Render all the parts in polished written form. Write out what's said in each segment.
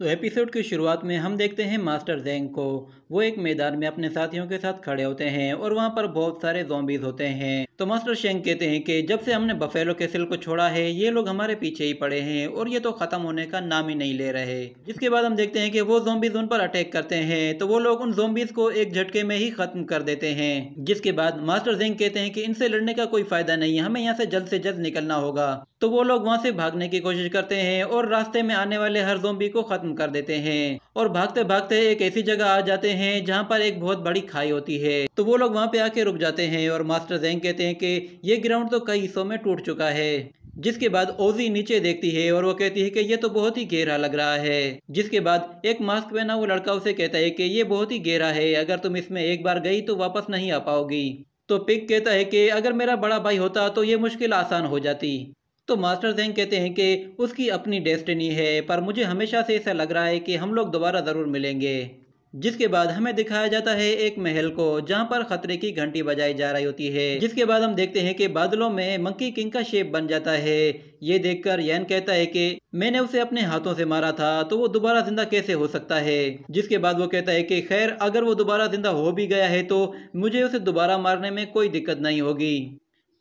तो एपिसोड की शुरुआत में हम देखते हैं मास्टर ज़ैंग को। वो एक मैदान में अपने साथियों के साथ खड़े होते हैं और वहाँ पर बहुत सारे ज़ॉम्बीज़ होते हैं। तो मास्टर शेंग कहते हैं कि जब से हमने बफेलो कैसल को छोड़ा है ये लोग हमारे पीछे ही पड़े हैं और ये तो ख़त्म होने का नाम ही नहीं ले रहे। जिसके बाद हम देखते हैं कि वो ज़ॉम्बीज़ उन पर अटैक करते हैं तो वो लोग उन ज़ॉम्बीज़ को एक झटके में ही ख़त्म कर देते हैं। जिसके बाद मास्टर ज़ैंग कहते हैं कि इनसे लड़ने का कोई फ़ायदा नहीं है, हमें यहाँ से जल्द निकलना होगा। तो वो लोग वहाँ से भागने की कोशिश करते हैं और रास्ते में आने वाले हर ज़ॉम्बी को ख़त्म कर देते हैं और भागते भागते एक ऐसी जगह आ जाते हैं जहाँ पर एक बहुत बड़ी खाई होती है। तो वो लोग वहाँ पे आके रुक जाते हैं और मास्टर ज़ैंग कहते हैं कि ये ग्राउंड तो कई हिस्सों में टूट चुका है। जिसके बाद ओजी नीचे देखती है और वो कहती है कि ये तो बहुत ही गहरा लग रहा है। जिसके बाद एक मास्क पहना वो लड़का उसे कहता है कि ये बहुत ही गहरा है, अगर तुम इसमें एक बार गई तो वापस नहीं आ पाओगी। तो पिग कहता है कि अगर मेरा बड़ा भाई होता तो ये मुश्किल आसान हो जाती। तो मास्टर ज़ैंग कहते हैं कि उसकी अपनी डेस्टिनी है, पर मुझे हमेशा से ऐसा लग रहा है कि हम लोग दोबारा ज़रूर मिलेंगे। जिसके बाद हमें दिखाया जाता है एक महल को जहां पर खतरे की घंटी बजाई जा रही होती है। जिसके बाद हम देखते हैं कि बादलों में मंकी किंग का शेप बन जाता है। ये देखकर यैन कहता है कि मैंने उसे अपने हाथों से मारा था तो वो दोबारा जिंदा कैसे हो सकता है। जिसके बाद वो कहता है कि खैर अगर वो दोबारा जिंदा हो भी गया है तो मुझे उसे दोबारा मारने में कोई दिक्कत नहीं होगी।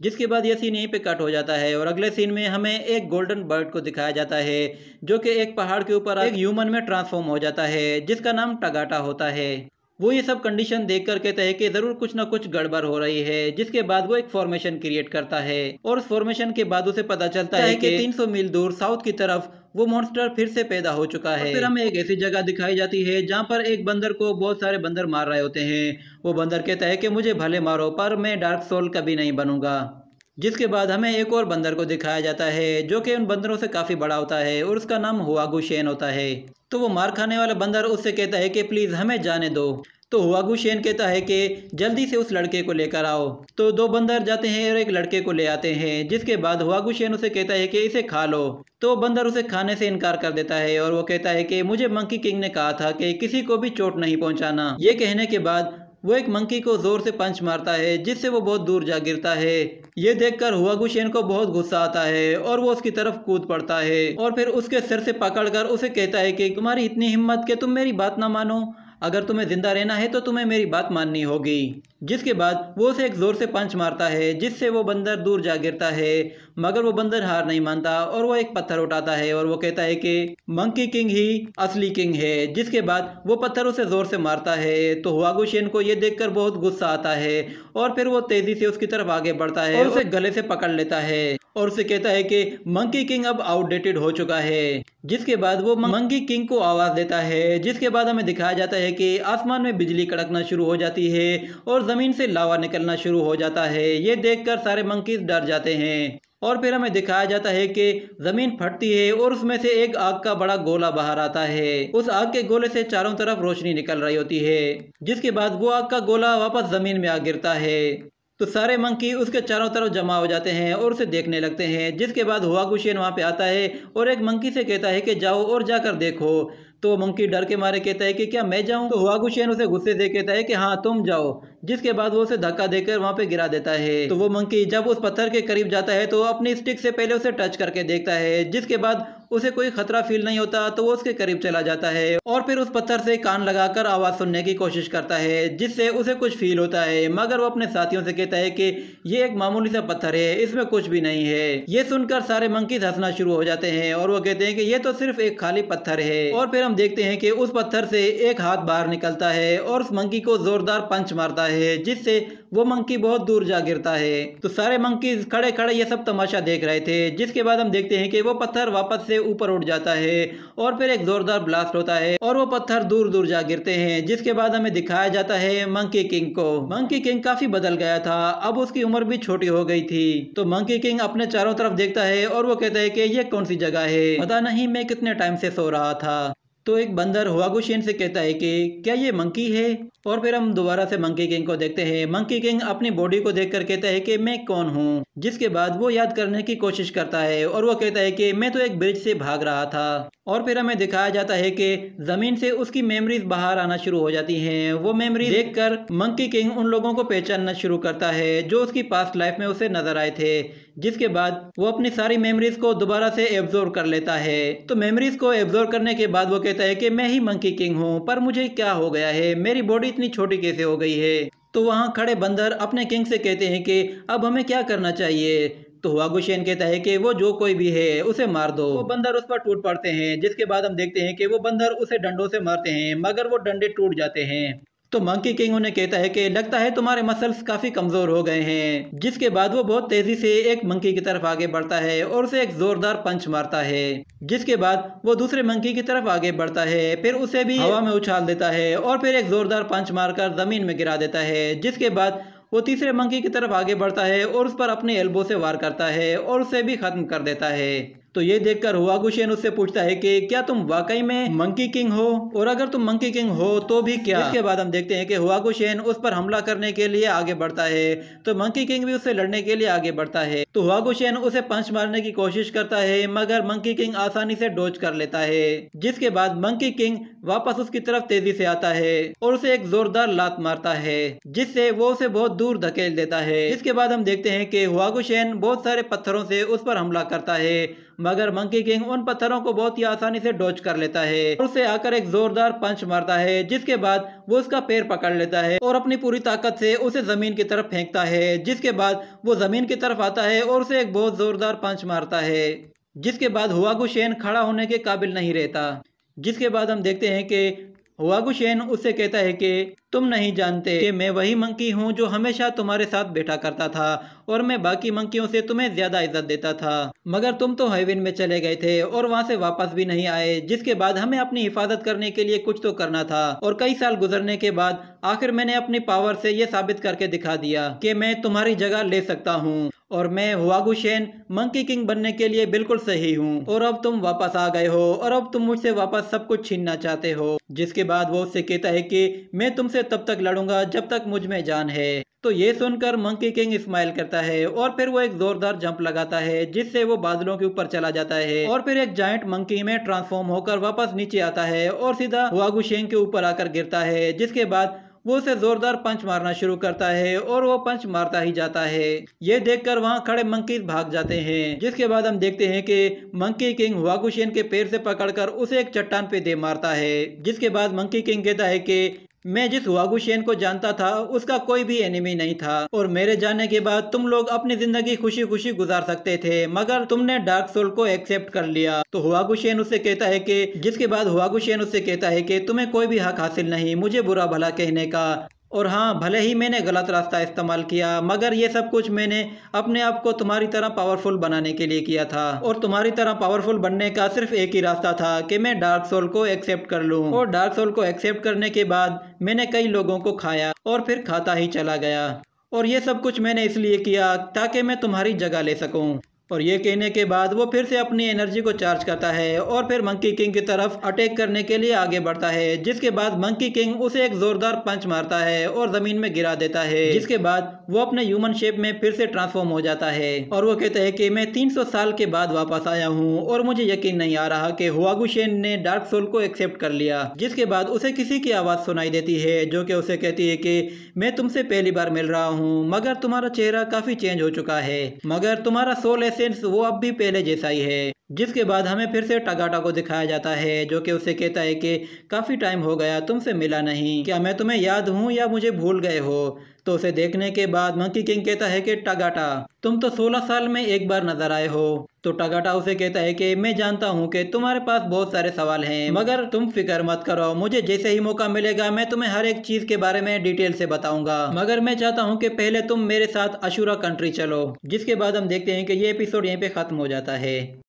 जिसके बाद यह सीन यहीं पे कट हो जाता है और अगले सीन में हमें एक गोल्डन बर्ड को दिखाया जाता है जो कि एक पहाड़ के ऊपर एक ह्यूमन में ट्रांसफॉर्म हो जाता है जिसका नाम टगाटा होता है। वो ये सब कंडीशन देखकर कहता है कि जरूर कुछ ना कुछ गड़बड़ हो रही है। जिसके बाद वो एक फॉर्मेशन क्रिएट करता है और उस फॉर्मेशन के बाद उसे पता चलता है कि 300 मील दूर साउथ की तरफ वो मॉन्स्टर फिर से पैदा हो चुका है। फिर हमें एक ऐसी जगह दिखाई जाती है जहाँ पर एक बंदर को बहुत सारे बंदर मार रहे होते हैं। वो बंदर कहता है कि मुझे भले मारो पर मैं डार्क सोल कभी नहीं बनूंगा। जिसके बाद हमें एक और बंदर को दिखाया जाता है जो कि उन बंदरों से काफी बड़ा होता है और उसका नाम हुआगू शेन होता है। तो वो मार खाने वाला बंदर उससे कहता है कि प्लीज हमें जाने दो। तो हुआगू शेन कहता है कि जल्दी से उस लड़के को लेकर आओ। तो दो बंदर जाते हैं और एक लड़के को ले आते हैं। जिसके बाद हुआगू शेन उसे कहता है कि इसे खा लो। तो बंदर उसे खाने से इनकार कर देता है और वो कहता है कि मुझे मंकी किंग ने कहा था कि किसी को भी चोट नहीं पहुंचाना। ये कहने के बाद वो एक मंकी को जोर से पंच मारता है जिससे वो बहुत दूर जा गिरता है। ये देखकर हुआगू शेन को बहुत गुस्सा आता है और वो उसकी तरफ कूद पड़ता है और फिर उसके सिर से पकड़कर उसे कहता है कि तुम्हारी इतनी हिम्मत कि तुम मेरी बात ना मानो, अगर तुम्हें जिंदा रहना है तो तुम्हें मेरी बात माननी होगी। जिसके बाद वो उसे एक जोर से पंच मारता है जिससे वो बंदर दूर जा गिरता है, मगर वो बंदर हार नहीं मानता और वो एक पत्थर उठाता है और वो कहता है कि मंकी किंग ही असली किंग है। जिसके बाद वो पत्थर उसे जोर से मारता है। तो हुआगू शेन को ये देखकर बहुत गुस्सा आता है और फिर वो तेजी से उसकी तरफ आगे बढ़ता है और उसे गले से पकड़ लेता है और उसे कहता है कि मंकी किंग अब आउटडेटेड हो चुका है। जिसके बाद वो मंकी किंग को आवाज देता है। जिसके बाद हमें दिखाया जाता है कि आसमान में बिजली कड़कना शुरू हो जाती है और जमीन से लावा निकलना शुरू हो जाता है। ये देखकर सारे मंकीज डर जाते हैं और फिर हमें दिखाया जाता है कि जमीन फटती है और उसमें से एक आग का बड़ा गोला बाहर आता है। उस आग के गोले से चारों तरफ रोशनी निकल रही होती है। जिसके बाद वो आग का गोला वापस जमीन में आ गिरता है। तो सारे मंकी उसके चारों तरफ जमा हो जाते हैं और उसे देखने लगते हैं। जिसके बाद हुआगू शेन वहाँ पे आता है और एक मंकी से कहता है कि जाओ और जाकर देखो। तो मंकी डर के मारे कहता है कि क्या मैं जाऊं? तो हुआगू शेन उसे गुस्से से कहता है कि हाँ तुम जाओ। जिसके बाद वो उसे धक्का देकर वहाँ पे गिरा देता है। तो वो मंकी जब उस पत्थर के करीब जाता है तो अपनी स्टिक से पहले उसे टच करके देखता है। जिसके बाद उसे कोई खतरा फील नहीं होता तो वो उसके करीब चला जाता है और फिर उस पत्थर से कान लगाकर आवाज सुनने की कोशिश करता है जिससे उसे कुछ फील होता है, मगर वो अपने साथियों से कहता है कि ये एक मामूली सा पत्थर है, इसमें कुछ भी नहीं है। ये सुनकर सारे मंकी हंसना शुरू हो जाते हैं और वो कहते हैं कि ये तो सिर्फ एक खाली पत्थर है। और फिर हम देखते हैं कि उस पत्थर से एक हाथ बाहर निकलता है और उस मंकी को जोरदार पंच मारता है जिससे वो मंकी बहुत दूर जा गिरता है। तो सारे मंकी खड़े खड़े ये सब तमाशा देख रहे थे। जिसके बाद हम देखते हैं कि वो पत्थर वापस से ऊपर उठ जाता है और फिर एक जोरदार ब्लास्ट होता है और वो पत्थर दूर दूर जा गिरते हैं। जिसके बाद हमें दिखाया जाता है मंकी किंग को। मंकी किंग काफी बदल गया था, अब उसकी उम्र भी छोटी हो गई थी। तो मंकी किंग अपने चारों तरफ देखता है और वो कहता है कि ये कौन सी जगह है, पता नहीं मैं कितने टाइम से सो रहा था। तो एक बंदर हुआगू शेन से कहता है कि क्या ये मंकी है? और फिर हम दोबारा से मंकी किंग को देखते हैं। मंकी किंग अपनी बॉडी को देखकर कहता है कि मैं कौन हूँ, जिसके बाद वो याद करने की कोशिश करता है और वो कहता है कि मैं तो एक ब्रिज से भाग रहा था। और फिर हमें दिखाया जाता है कि जमीन से उसकी मेमोरीज बाहर आना शुरू हो जाती हैं। वो मेमोरी देखकर मंकी किंग उन लोगों को पहचानना शुरू करता है जो उसकी पास्ट लाइफ में उसे नजर आए थे, जिसके बाद वो अपनी सारी मेमोरीज को दोबारा से एब्जॉर्ब कर लेता है। तो मेमोरीज को एब्जॉर्ब करने के बाद वो कहता है कि मैं ही मंकी किंग हूँ, पर मुझे क्या हो गया है, मेरी बॉडी इतनी छोटी कैसे हो गई है। तो वहाँ खड़े बंदर अपने किंग से कहते हैं कि अब हमें क्या करना चाहिए। तो हुआगुशेन कहता है कि वो जो कोई भी है उसे मार दो। वो बंदर उस पर टूट पड़ते हैं, जिसके बाद हम देखते हैं कि वो बंदर उसे डंडों से मारते हैं, मगर वो डंडे टूट जाते हैं। तो मंकी किंग उन्हें कहता है कि लगता है तुम्हारे मसल्स काफी कमजोर हो गए हैं, जिसके बाद वो बहुत तेजी से एक मंकी की तरफ आगे बढ़ता है और उसे एक जोरदार पंच मारता है, जिसके बाद वो दूसरे मंकी की तरफ आगे बढ़ता है, फिर उसे भी हवा में उछाल देता है और फिर एक जोरदार पंच मारकर जमीन में गिरा देता है, जिसके बाद वो तीसरे मंकी की तरफ आगे बढ़ता है और उस पर अपने एल्बो से वार करता है और उसे भी खत्म कर देता है। तो ये देखकर हुआगुशेन उससे पूछता है कि क्या तुम वाकई में मंकी किंग हो, और अगर तुम मंकी किंग हो तो भी क्या। इसके बाद हम देखते हैं कि हुआगुशेन उस पर हमला करने के लिए आगे बढ़ता है, तो मंकी किंग भी उससे लड़ने के लिए आगे बढ़ता है। तो हुआगुशेन उसे पंच मारने की कोशिश करता है, मगर मंकी किंग आसानी से डॉज कर लेता है, जिसके बाद मंकी किंग वापस उसकी तरफ तेजी से आता है और उसे एक जोरदार लात मारता है, जिससे वो उसे बहुत दूर धकेल देता है। इसके बाद हम देखते हैं कि हुआगुशेन बहुत सारे पत्थरों से उस पर हमला करता है, मगर मंकी किंग उन पत्थरों को बहुत ही आसानी से डॉज कर लेता है और उसे आकर एक जोरदार पंच मारता है, जिसके बाद वो उसका पैर पकड़ लेता है और अपनी पूरी ताकत से उसे जमीन की तरफ फेंकता है, जिसके बाद वो जमीन की तरफ आता है और उसे एक बहुत जोरदार पंच मारता है, जिसके बाद हुआगुशेन खड़ा होने के काबिल नहीं रहता। जिसके बाद हम देखते हैं कि हुआगुशेन उससे कहता है कि तुम नहीं जानते कि मैं वही मंकी हूँ जो हमेशा तुम्हारे साथ बैठा करता था और मैं बाकी मंकियों से तुम्हें ज्यादा इज्जत देता था, मगर तुम तो हेवन में चले गए थे और वहाँ से वापस भी नहीं आए, जिसके बाद हमें अपनी हिफाजत करने के लिए कुछ तो करना था। और कई साल गुजरने के बाद आखिर मैंने अपनी पावर से ये साबित करके दिखा दिया कि मैं तुम्हारी जगह ले सकता हूँ और मैं हुआगुशेन मंकी किंग बनने के लिए बिल्कुल सही हूँ, और अब तुम वापस आ गए हो और अब तुम मुझसे वापस सब कुछ छीनना चाहते हो। जिसके बाद वो उससे कहता है कि मैं तुमसे तब तक लड़ूंगा जब तक मुझ में जान है। तो ये सुनकर मंकी किंग स्माइल करता है और फिर वो एक जोरदार जंप लगाता है, जिससे वो बादलों के ऊपर चला जाता है और फिर एक जायंट मंकी में ट्रांसफॉर्म होकर वापस नीचे आता है और सीधा हुआगुशेन के ऊपर आकर गिरता है। जिसके बाद वो उसे जोरदार पंच मारना शुरू करता है और वो पंच मारता ही जाता है। ये देखकर वहाँ खड़े मंकीज भाग जाते हैं। जिसके बाद हम देखते हैं कि मंकी किंग हुआगुशेन के पैर से पकड़कर उसे एक चट्टान पे दे मारता है। जिसके बाद मंकी किंग कहता है कि मैं जिस हुआगुशेन को जानता था उसका कोई भी एनिमी नहीं था, और मेरे जाने के बाद तुम लोग अपनी जिंदगी खुशी खुशी गुजार सकते थे, मगर तुमने डार्क सोल को एक्सेप्ट कर लिया। तो हुआगुशेन उससे कहता है कि जिसके बाद हुआगुशेन उससे कहता है कि तुम्हें कोई भी हक हासिल नहीं मुझे बुरा भला कहने का, और हाँ भले ही मैंने गलत रास्ता इस्तेमाल किया, मगर ये सब कुछ मैंने अपने आप को तुम्हारी तरह पावरफुल बनाने के लिए किया था, और तुम्हारी तरह पावरफुल बनने का सिर्फ एक ही रास्ता था कि मैं डार्क सोल को एक्सेप्ट कर लूं। और डार्क सोल को एक्सेप्ट करने के बाद मैंने कई लोगों को खाया और फिर खाता ही चला गया, और ये सब कुछ मैंने इसलिए किया ताकि मैं तुम्हारी जगह ले सकूं। और ये कहने के बाद वो फिर से अपनी एनर्जी को चार्ज करता है और फिर मंकी किंग की तरफ अटैक करने के लिए आगे बढ़ता है। जिसके बाद मंकी किंग उसे एक जोरदार पंच मारता है और जमीन में गिरा देता है। जिसके बाद वो अपने ह्यूमन शेप में फिर से ट्रांसफॉर्म हो जाता है और वो कहता है कि मैं 300 साल के बाद वापस आया हूँ और मुझे यकीन नहीं आ रहा कि हुआगुशेन ने डार्क सोल को एक्सेप्ट कर लिया। जिसके बाद उसे किसी की आवाज सुनाई देती है जो कि उसे कहती है कि मैं तुमसे पहली बार मिल रहा हूँ, मगर तुम्हारा चेहरा काफी चेंज हो चुका है, मगर तुम्हारा सोल वो अब भी पहले जैसा ही है। जिसके बाद हमें फिर से टगाटा को दिखाया जाता है जो कि उसे कहता है कि काफी टाइम हो गया तुमसे मिला नहीं, क्या मैं तुम्हें याद हूँ या मुझे भूल गए हो। तो उसे देखने के बाद मंकी किंग कहता है कि टगाटा तुम तो 16 साल में एक बार नजर आए हो। तो टगाटा उसे कहता है कि मैं जानता हूँ कि तुम्हारे पास बहुत सारे सवाल हैं, मगर तुम फिक्र मत करो, मुझे जैसे ही मौका मिलेगा मैं तुम्हें हर एक चीज के बारे में डिटेल से बताऊंगा, मगर मैं चाहता हूँ कि पहले तुम मेरे साथ अशूरा कंट्री चलो। जिसके बाद हम देखते हैं कि ये एपिसोड यहीं पे खत्म हो जाता है।